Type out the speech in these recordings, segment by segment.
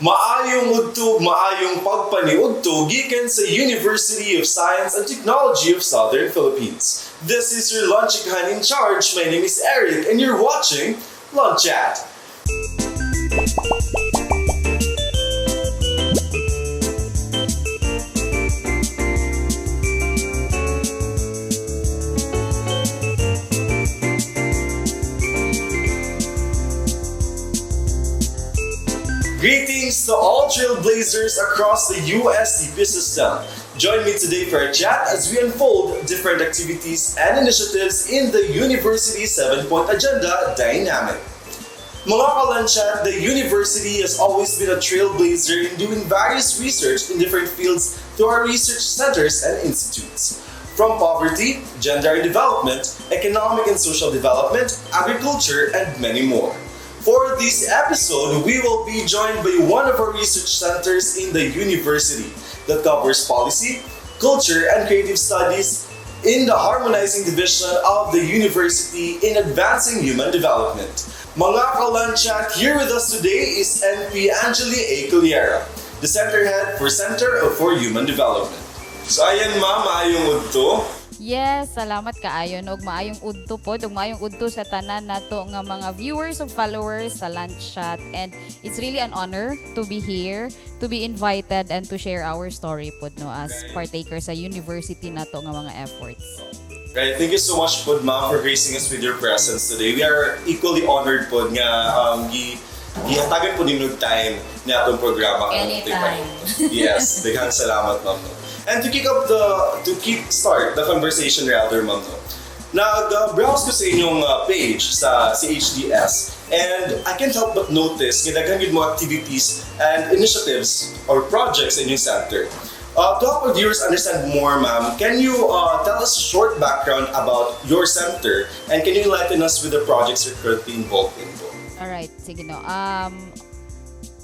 Maayong udtog, maayong pagpaniudto gikan sa University of Science and Technology of Southern Philippines. This is your Lunchikan in charge. My name is Eric and you're watching LunChat. Greetings to all trailblazers across the USTP system. Join me today for a chat as we unfold different activities and initiatives in the University's 7-point agenda dynamic. Mga ka-LunChat, the university has always been a trailblazer in doing various research in different fields through our research centers and institutes. From poverty, gender development, economic and social development, agriculture, and many more. For this episode, we will be joined by one of our research centers in the university that covers policy, culture, and creative studies in the harmonizing division of the university in advancing human development. Mga ka-LunChat, here with us today is NP Angelie A. Collera, the center head for Center for Human Development. So ayan ma'am, maayong udto. Yes, salamat kaayon og maayong udto pod ug maayong udto sa tanan nato nga mga viewers ug followers sa LunChat, and it's really an honor to be here, to be invited and to share our story pod no as partakers sa university nato nga mga efforts. Right, thank you so much pod ma'am for gracing us with your presence today. We are equally honored pod nga gihatagan po nimnog time ni atong programa. Anytime. Yes, daghang salamat ma'am. And to kickstart the conversation rather, ma'am, nag-browse ko sa inyong page sa CHDS, and I can't help but notice nga daghan gyud mo activities and initiatives or projects in your center. To help our viewers understand more, ma'am, can you tell us a short background about your center, and can you enlighten us with the projects you're currently involved in? Alright, sige no.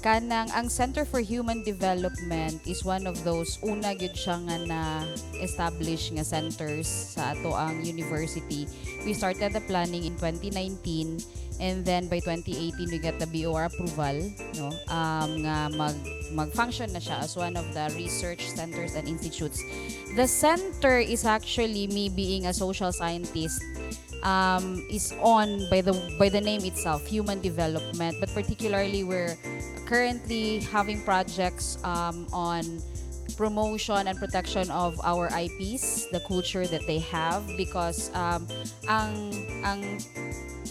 Ang Center for Human Development is one of those una gyud siya nga na-establish nga centers sa ato ang university. We started the planning in 2019, and then by 2018 we got the BOR approval, no? Nga mag-function na siya as one of the research centers and institutes. The center is actually, me being a social scientist, is on by the name itself, human development, but particularly we're currently having projects on promotion and protection of our IPs, the culture that they have, because ang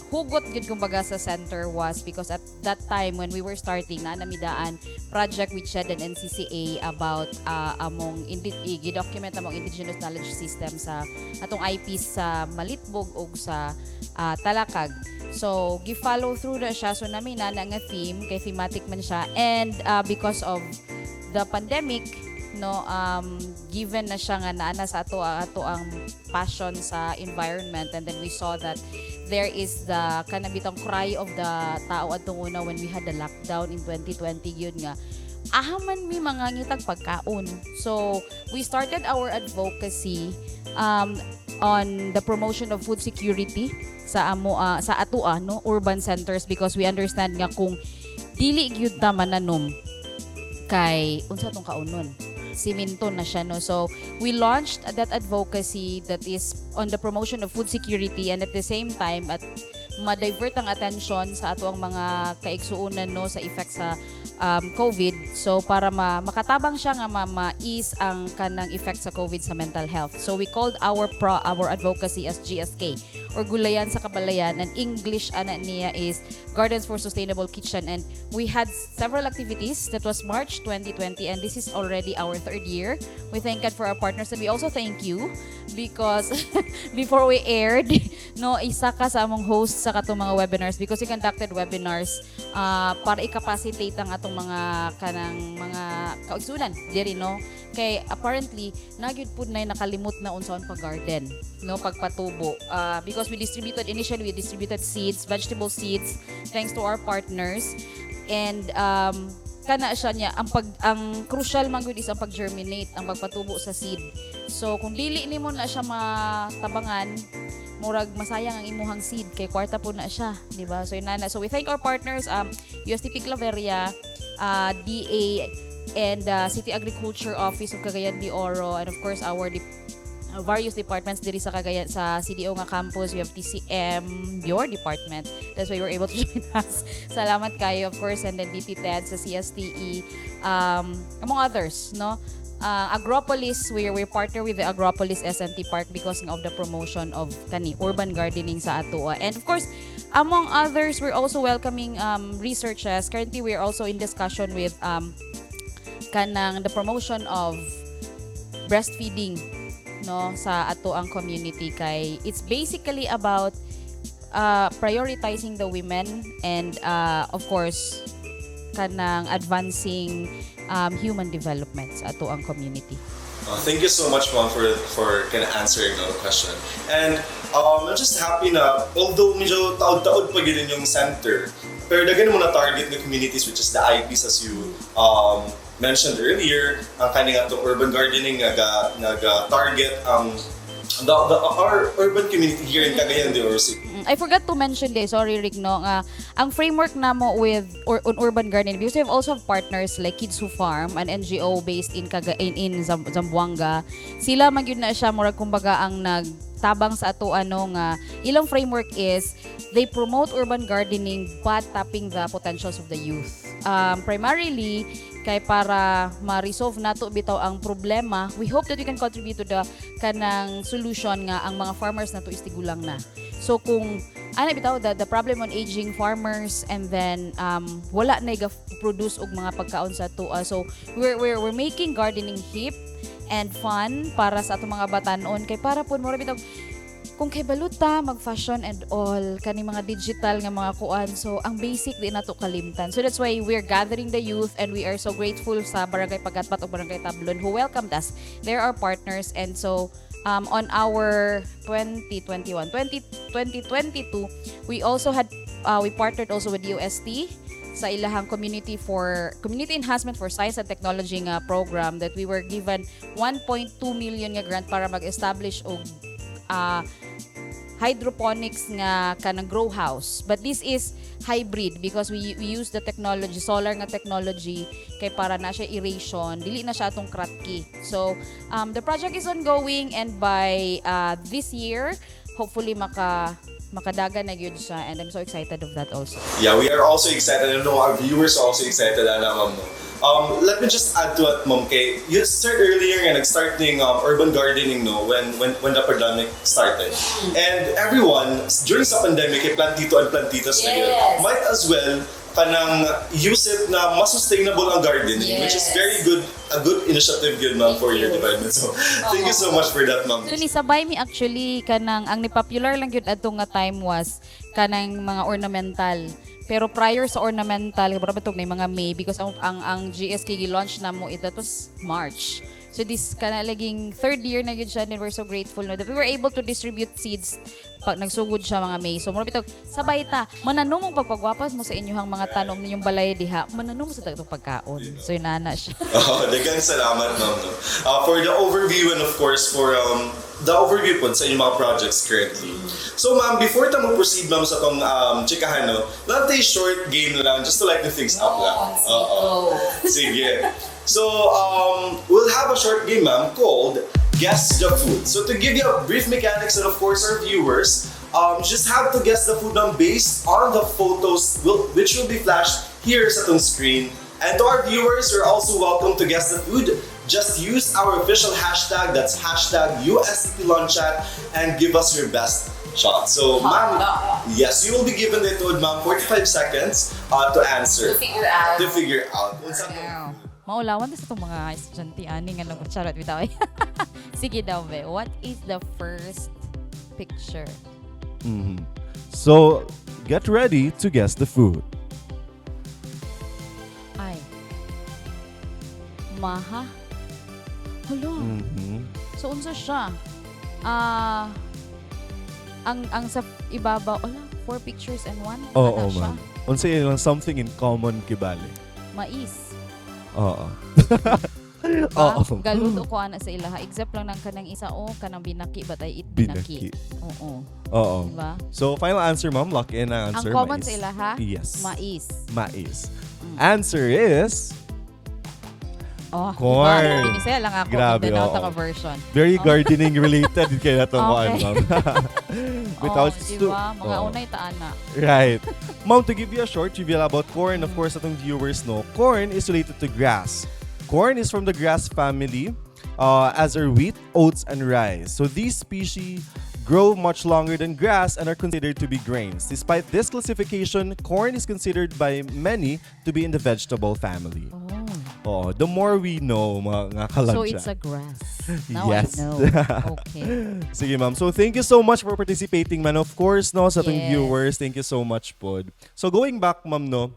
hugot gud kumbaga sa center was because at that time when we were starting na namidaan project with SHED and NCCA about among i-document among indigenous knowledge system sa atong IPs sa Malitbog ug sa Talakag. So gi-follow through na siya, so nami na nga theme kay thematic man siya, and because of the pandemic, no, given na siya nga naana sa ato ang passion sa environment, and then we saw that there is the kanabitang cry of the tao atong una when we had the lockdown in 2020 yun nga ahaman mi mga ngitag pagkaon. So we started our advocacy on the promotion of food security sa ato no urban centers, because we understand nga kung dili gyud ta mananom kay unsa tong kaunon, siminto na siya, no? So we launched that advocacy that is on the promotion of food security, and at the same time at ma-divert ang attention sa ato ang mga kaigsuunan, no, sa effect sa COVID. So para makatabang siya nga ma-ease ang kanang effect sa COVID sa mental health. So we called our advocacy as GSK, or Gulayan sa Kabalayan, and English ana niya is Gardens for Sustainable Kitchen, and we had several activities. That was March 2020, and this is already our third year. We thank God for our partners, and we also thank you because before we aired, no, isa ka sa among hosts sa katong mga webinars, because we conducted webinars para i-capacitate ang atong mga kanang mga kaigsunan diri, no, kay apparently nagyud pud nay nakalimot na unsaon pag-garden, no, pagpatubo, because we distributed seeds, vegetable seeds, thanks to our partners, and kana siya niya ang crucial man gud is ang pag-germinate, ang pagpatubo sa seed. So kung dili nimo na siya matabangan, murag masayang ang imuhang seed kay kwarta po na siya, di ba? So inana. So we thank our partners, USTP Claveria, DA and City Agriculture Office of Cagayan de Oro, and of course our various departments diri sa Cagayan sa CDO nga campus. We have TCM, your department. That's why you were able to join us. Salamat kayo, of course, and then DT Ted sa CSTE, among others, no? Agropolis, we partner with the Agropolis SNT Park because of the promotion of urban gardening sa Atua. And of course, among others, we're also welcoming researchers. Currently, we are also in discussion with the promotion of breastfeeding, no, sa Atuang community. Kay it's basically about prioritizing the women and of course advancing human development sa Atuang community. Thank you so much, ma'am, for kind of answering the question. And I'm just happy na although medyo taod-taod pa gilin yung center, pero daghan mo na target ng communities, which is the IPs, as you mentioned earlier. Ang kaning atong urban gardening target our urban community here in Cagayan de Oro City. I forgot to mention this, sorry Rick, no, ang framework namo on urban gardening, because we have also have partners like Kids Who Farm, an NGO based in Zamboanga. Sila magyud na siya murag kumbaga ang nagtabang sa ato ilang framework is they promote urban gardening but tapping the potentials of the youth. Primarily kay para ma-resolve nato bitaw ang problema, we hope that we can contribute to the kanang solution nga ang mga farmers nato is tigulang na. So kung bitaw the problem on aging farmers, and then wala na produce og mga pagkaon sa tuwa. So we're making gardening hip and fun para sa atong mga batanon, kay para pud mo bitaw kung kay baluta mag-fashion and all kani mga digital nga mga kuan, so ang basic di nato kalimtan. So that's why we're gathering the youth, and we are so grateful sa Barangay Pagatpat o Barangay Tablon who welcomed us. They're our partners, and so on our 2022, we also had we partnered also with UST sa ilahang community enhancement for science and technology nga program, that we were given 1.2 million nga grant para mag-establish og hydroponics nga kanang grow house, but this is hybrid because we use the technology, solar nga technology, kay para na siya aeration, dili na siya atong kratki. So the project is ongoing, and by this year hopefully makadaga na gyud siya, and I'm so excited of that also. Yeah, we are also excited. I know our viewers are also excited, ma'am. Let me just add to it, ma'am. Kay you said earlier nga nag-start ning urban gardening, no, when the pandemic started, and everyone during sa pandemic kay plantito and plantitas na yun, might as well kanang use it na mas sustainable ang gardening, which is very good, a good initiative yun, ma'am, for your development. So thank you so much for that, ma'am. So ni sabay mi actually kanang ang ni popular lang gyud adto nga time was kanang mga ornamental. Pero prior sa ornamental, kabara na mga May, because ang GSK launch na mo ito was March. So this laging third year na yun siya, and we're so grateful that we were able to distribute seeds pag nagsugod siya mga May. So mura bitog sabay ta, mananong mong pagpagwapas mo sa inyohang mga tanom ninyong balay diha, mananong mo sa itong pagkaon. So yun na siya. Daghang salamat, ma'am. For the overview, and of course for the overview po sa inyong mga projects currently. So ma'am, before ta mo proceed, ma'am, sa tong chikahan, no, let's take a short game na lang just to lighten things up lang. Sige. So we'll have a short game, ma'am, called Guess the Food. So to give you a brief mechanics, and of course our viewers, just have to guess the food, ma'am, based on the photos which will be flashed here sa tong screen. And to our viewers, you're also welcome to guess the food. Just use our official hashtag, that's hashtag USTP LunChat, and give us your best shot. So, ma'am, yes, you will be given the food, ma'am, 45 seconds to answer. To figure out. Maulawan sa itong mga estudyante ani nga nag-charot bitaw. Sige daw, be. What is the first picture? So, get ready to guess the food. Ay. Maha. Hello. So unsa siya? Ang sa ibabaw, 4 pictures and 1. Oo, ma'am. Unsa lang something in common kibali. Mais. Oo. Galuto ko ana sa ilaha. Except lang ng kanang isa kanang binaki, but I eat binaki. Oo. Diba? So final answer, ma'am, lock in ang answer. Ang common sa ilaha? Yes. Mais. Answer is corn. corn. Pinisaya lang ako. Grabe, In the oo. Nautaka version. very gardening related kaya itong Okay. ma'am. Without diba? Mga Oo. unay taana. Right. Ma'am, to give you a short trivia about corn, of course, atong viewers know, corn is related to grass. Corn is from the grass family, as are wheat, oats, and rice. So these species grow much longer than grass and are considered to be grains. Despite this classification, corn is considered by many to be in the vegetable family. Oh, the more we know, mga kalantsa. So it's a grass. Now Yes. I know. Okay. Sige, ma'am. So, thank you so much for participating, man. Of course, no, sa ating Yes. viewers, thank you so much, pod. So, going back, ma'am, no,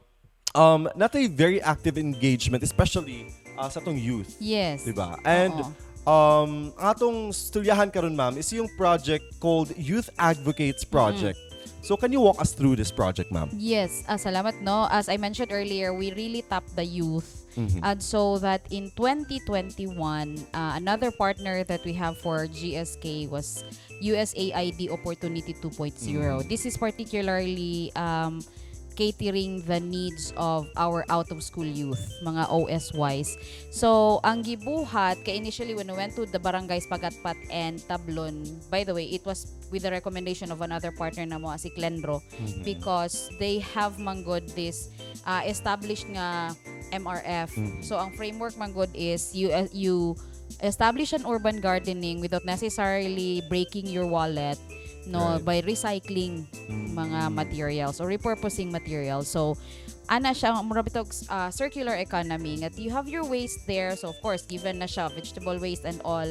natay very active engagement, especially sa atong youth. Yes. Diba? And, Oo. ang atong storyahan karon, ma'am, is yung project called Youth Advocates Project. So, can you walk us through this project, ma'am? Yes, salamat no. As I mentioned earlier, we really tap the youth. And so that in 2021, another partner that we have for GSK was USAID Opportunity 2.0. This is particularly catering the needs of our out-of-school youth, mga OSYs. So, ang gibuhat, initially when we went to the barangays Pagatpat and Tablon, by the way, it was with the recommendation of another partner na mo, si Clendro, because they have manggod this established nga MRF. So, ang framework manggod is you establish an urban gardening without necessarily breaking your wallet, no, Right. by recycling mga materials or repurposing materials. So ana siya mura bitog circular economy that you have your waste there, so of course given na siya vegetable waste and all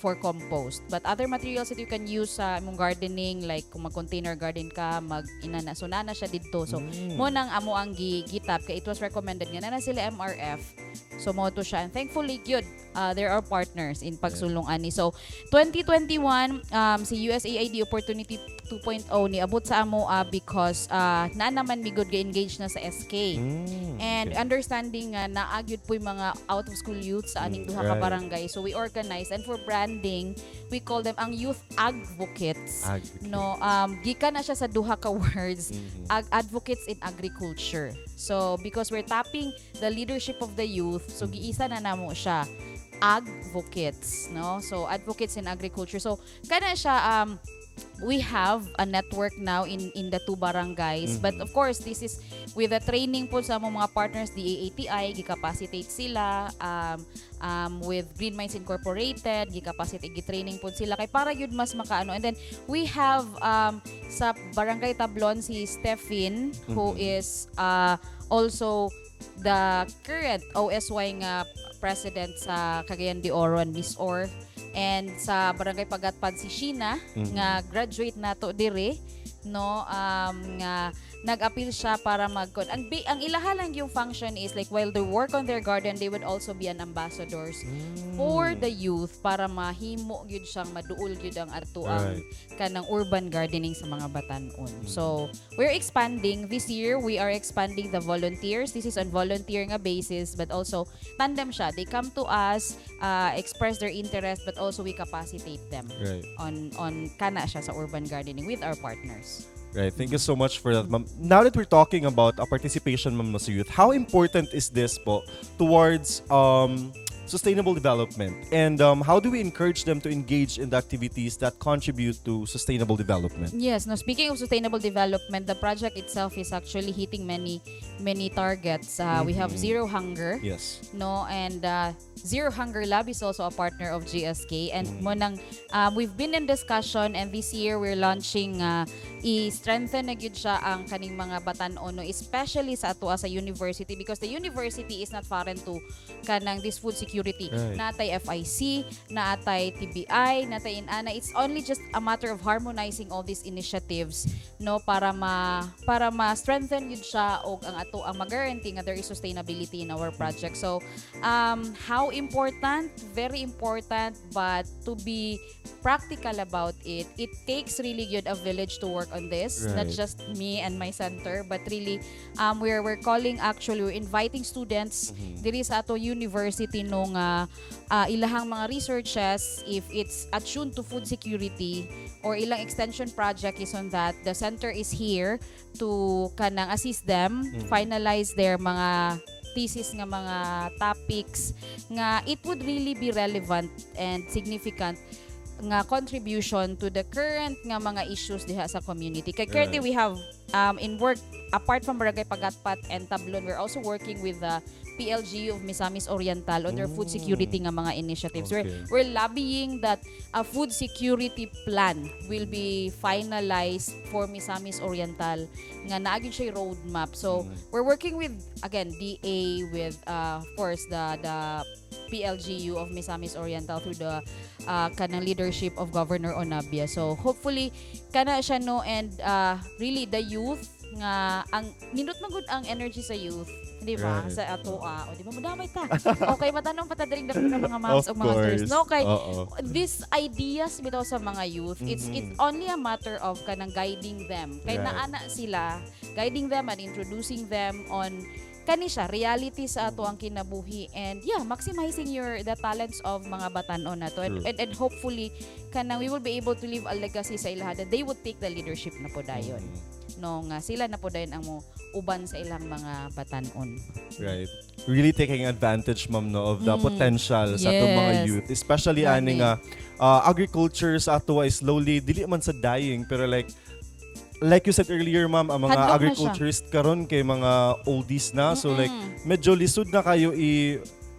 for compost, but other materials that you can use sa imong gardening, like kung mag-container garden ka, mag-inana, so nana siya dito. So mo nang amo ang gitap kay it was recommended nga na sila MRF. So mo to siya, and thankfully good, there are partners in pagsulong ani. So 2021 si USAID Opportunity 2.0 ni abot sa amo because na naman mi good ga-engage na sa SK. And understanding nga naagyud po yung mga out of school youth sa aning duha ka Right. barangay. So we organize, and for branding, we call them ang Youth Agvocates. No, gikan na siya sa duha ka words, advocates in agriculture. So because we're tapping the leadership of the youth, so giisa na namo siya Agvocates, no? So advocates in agriculture. So kana siya we have a network now in the two barangays, but of course this is with the training po sa mga partners, the AATI gi-capacitate sila with Green Minds Incorporated, gi-capacitate, gi-training po sila kay para yun mas makaano. And then we have sa Barangay Tablon si Stephen, who is also the current OSY nga president sa Cagayan de Oro, Miss Or. And sa Barangay Pagatpad si Sheena, nga graduate nato dire, no, nga nag-appeal siya para ang ilaha lang yung function is like while they work on their garden, they would also be an ambassadors for the youth para mahimo gyud siyang maduol gyud ang ato ang kanang urban gardening sa mga batan-on. So we're expanding this year. We are expanding the volunteers. This is on volunteer nga basis, but also tandem siya. They come to us, express their interest, but also we capacitate them on kana siya sa urban gardening with our partners. Right. Thank you so much for that, ma'am. Now that we're talking about participation, ma'am, sa youth, how important is this po towards sustainable development? And how do we encourage them to engage in the activities that contribute to sustainable development? Yes. Now, speaking of sustainable development, the project itself is actually hitting many targets. We have Zero Hunger. Yes. No, and Zero Hunger Lab is also a partner of GSK, and we've been in discussion, and this year we're launching i-strengthen na gyud siya ang kaning mga batan-on, no, especially sa ato sa university, because the university is not foreign to kanang this food security. Natay FIC, natay TBI, natay inana. It's only just a matter of harmonizing all these initiatives, no, para ma-strengthen gyud siya og ang ato ang mag-guarantee nga there is sustainability in our project. So how important? Very important, but to be practical about it, it takes really good a village to work on this. Not just me and my center, but really we're calling, actually we're inviting students diri sa ato university nung ilahang mga researches, if it's attuned to food security, or ilang extension project is on that. The center is here to kanang assist them finalize their mga thesis nga mga topics nga it would really be relevant and significant nga contribution to the current nga mga issues diha sa community. Kay currently we have in work apart from Barangay Pagatpat and Tablon, we're also working with the PLGU of Misamis Oriental on their food security nga mga initiatives. We're lobbying that a food security plan will be finalized for Misamis Oriental nga naagin siya roadmap. So we're working with again DA with of course the PLGU of Misamis Oriental through the kanang leadership of Governor Onabia. So hopefully kana siya no, and really the youth nga ang nindot magud ang energy sa youth, di ba? Sa ato o di ba madamay ta. Okay, matanong patadaring dako ng mga moms o mga girls. No, kay these ideas bitaw sa mga youth, it's only a matter of kanang guiding them. Kay naana sila, guiding them and introducing them on kani siya reality sa ato ang kinabuhi, and maximizing the talents of mga batanon nato, and hopefully kanang we will be able to leave a legacy sa ilaha that they would take the leadership na po dayon no nga sila na po dayon ang mo uban sa ilang mga batanon. Right. Really taking advantage, ma'am, no, of the potential sa atong mga youth, especially ani nga agriculture sa ato is slowly dili man sa dying, pero like you said earlier, ma'am, ang mga Hadlok agriculturist karon kay mga oldies na. So like medyo lisod na kayo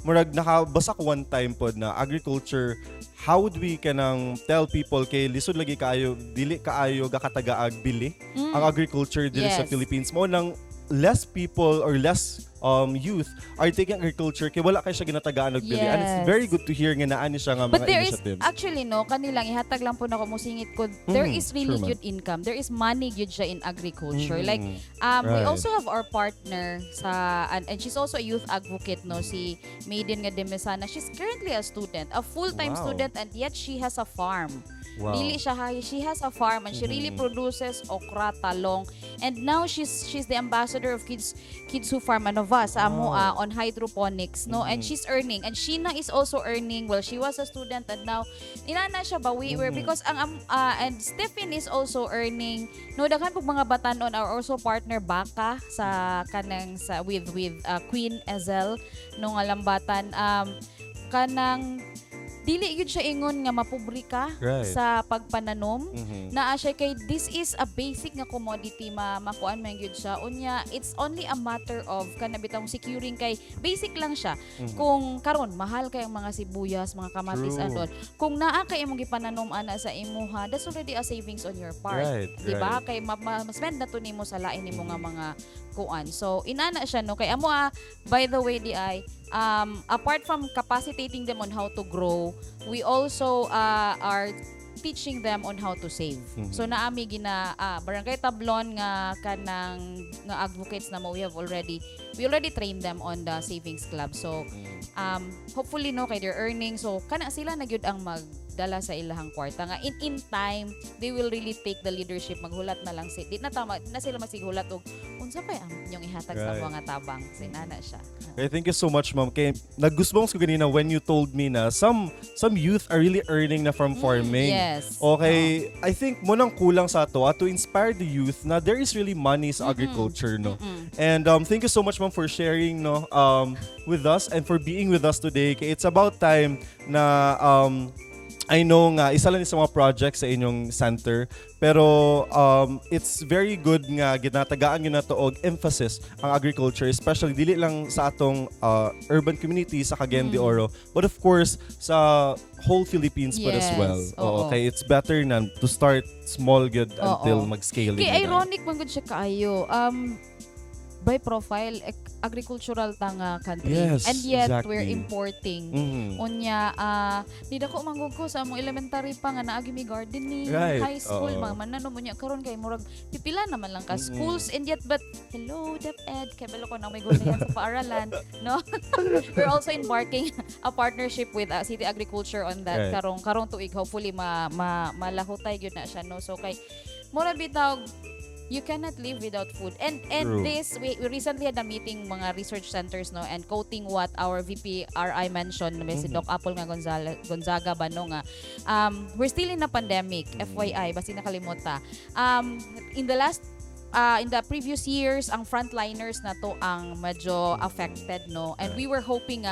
murag nakabasa ko one time pod na agriculture, how would we kanang tell people kay lisod lagi kaayo dili kaayo gakatagaag bili ang agriculture dili sa Philippines. Mo nang less people or less youth are taking agriculture kay wala kay siya ginatagaan og bili, and it's very good to hear nga naani siya nga but mga there initiatives. is actually no kanilang ihatag lang po nako musingit ko, there is really good income, there is money good siya in agriculture. Like we also have our partner sa and she's also a youth advocate, no, si Maiden nga Demesana. She's currently a student, a full-time student, and yet she has a farm. Dili siya she has a farm, and she really produces okra, talong, and now she's the ambassador of kids who farm sa amo on hydroponics, no, and she's earning, and Sheena is also earning. Well, she was a student and now inana siya bawi because ang and Stephen is also earning, no. Daghan pug mga batanon are also partner baka sa kanang sa with Queen Ezel no nga lambatan kanang dili gyud siya ingon nga mapublika sa pagpananom. Naa siya kay this is a basic nga commodity, makuan man gyud siya. Unya it's only a matter of kanabitang securing kay basic lang siya. Kung karon mahal kay ang mga sibuyas, mga kamatis and all. Kung naa kay imong gipananom ana sa imuha, that's already a savings on your part. Di ba? Kay ma-spend na to nimo sa lain nimo nga mga kuan. So inana siya no, kay amo by the way di ay apart from capacitating them on how to grow, we also are teaching them on how to save. So naami gina Barangay Tablon nga kanang nga advocates na mo, we already trained them on the savings club. So hopefully no kay their earnings, so kana sila na gyud ang magdala sa ilahang kwarta nga in time they will really take the leadership, maghulat na lang di na sila masighulat og unsa pa ang inyong ihatag sa mga tabang, sinana siya. Okay, thank you so much, ma'am. Kay nagusbong ko ganina when you told me na some youth are really earning na from farming. Yes. Okay, I think mo nang kulang sa ato to inspire the youth na there is really money sa agriculture, no. And thank you so much, ma'am, for sharing no with us and for being with us today. Kay it's about time na I know nga isa lang sa mga projects sa inyong center, pero it's very good nga ginatagaan yun nato og emphasis ang agriculture, especially dili lang sa atong urban community sa Cagayan de Oro, but of course sa whole Philippines as well. Okay, it's better na to start small good until mag-scale. Kay ironic man gud siya kaayo. By profile agricultural tanga country, and yet we're importing. Unya di dako manggug ko sa among elementary pa nga naagi mi gardening, high school mga mananom unya karon kay murag pipila naman lang ka schools, and yet but hello DepEd kay balo ko na may gulayan sa paaralan, no. We're also embarking a partnership with City Agriculture on that karong tuig, hopefully malahutay gyud na siya, no. So kay mura bitaw you cannot live without food. And True. this, we recently had a meeting mga research centers, no, and quoting what our VPRI mentioned, si Doc Apple nga Gonzaga ba no nga, we're still in a pandemic, FYI, basi nakalimuta. In the previous years, ang frontliners na to ang medyo affected, no, and we were hoping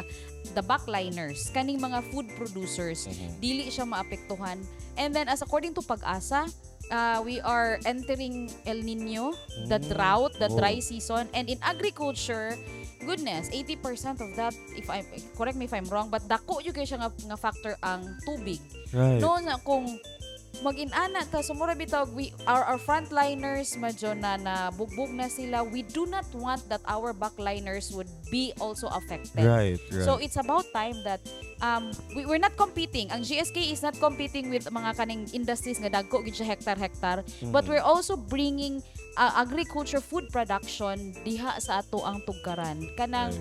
the backliners, kaning mga food producers, dili siya maapektuhan. And then as according to Pag-asa, we are entering El Nino, the drought, the dry season, and in agriculture, goodness, 80% of that, correct me if I'm wrong, but dako yung kaya siya nga factor ang tubig. Right. No, na kung mag-inana ta sumura bitaw, our frontliners medyo na bugbog na sila, we do not want that our backliners would be also affected. Right. So it's about time that we're not competing. Ang GSK is not competing with mga kaning industries nga dagko gid siya hektar, but we're also bringing agriculture food production diha sa ato ang tugkaran. Kanang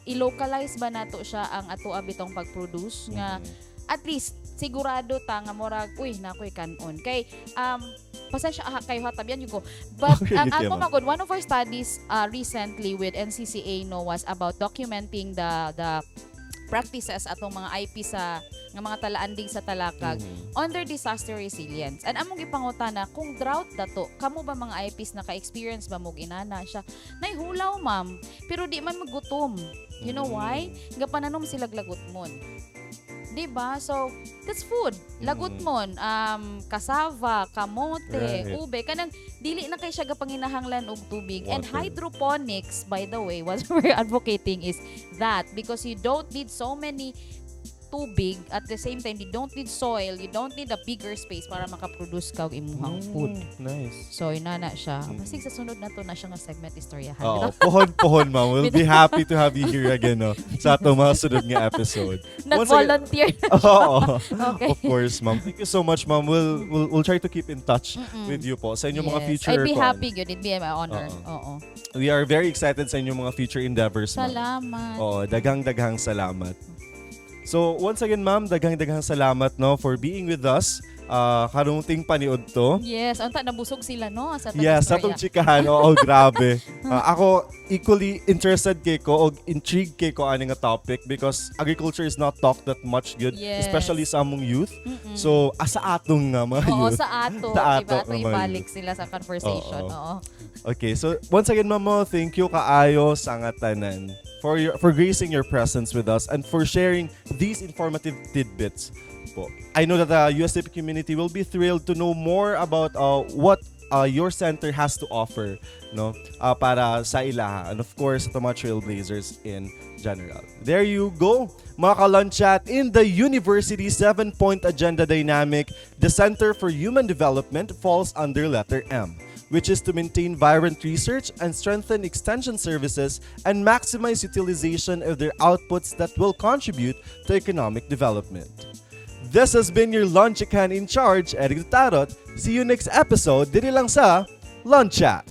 i-localize ba nato siya ang ato bitong pag-produce nga at least sigurado ta nga murag nakoy kanon kay pasensya kayo hatabian ko, but ako magod, one of our studies recently with NCCA was about documenting the practices atong mga IP sa nga mga talaanding sa talakag on their disaster resilience. And among gipangutana, kung drought dato, kamo ba mga IPs naka-experience ba mo ginana siya? Nahulaw ma'am, pero di man magutom. You know why? Gapananom sila lagot mon. Diba? So, that's food. Lagot mon, kasava, kamote, ube, kanang dili na kay siya gapanginahanglan og tubig. Water. And hydroponics, by the way, what we're advocating is that because you don't need so many tubig, at the same time you don't need soil, you don't need a bigger space para makaproduce ka og imuhang food. Nice. So inana siya. Basig sa sunod na to na siya nga segment istoryahan. Oo, pohon ma. We'll be happy to have you here again, no, sa atong mga sunod nga episode. Nag-volunteer. Oo. Okay. Of course, ma'am. Thank you so much, ma'am. We'll try to keep in touch with you po sa inyong mga future. I'd be happy good. It'd be my honor. Oo. We are very excited sa inyong mga future endeavors, ma'am. Salamat. Oo, daghang salamat. So, once again, ma'am, daghang salamat, no, for being with us. Karong ting paniod to. Yes, anta nabusog sila no sa Sa tong chikahan. Oo, grabe. Ako equally interested kay ko o intrigued kay ko ani nga topic because agriculture is not talked that much good, especially sa among youth. So, sa atong nga mga youth. Sa ato, diba? Ato ibalik sila sa conversation. Oo. Okay, so once again, ma'am, thank you kaayo sa nga tanan for gracing your presence with us and for sharing these informative tidbits. I know that the USTP community will be thrilled to know more about what your center has to offer, no, para sa ilaha, and of course sa mga trailblazers in general. There you go, mga ka-LunChat. In the university 7-point agenda dynamic, the Center for Human Development falls under letter M, which is to maintain vibrant research and strengthen extension services and maximize utilization of their outputs that will contribute to economic development. This has been your LunChat in charge, Dotarot. See you next episode dito lang sa LunChat.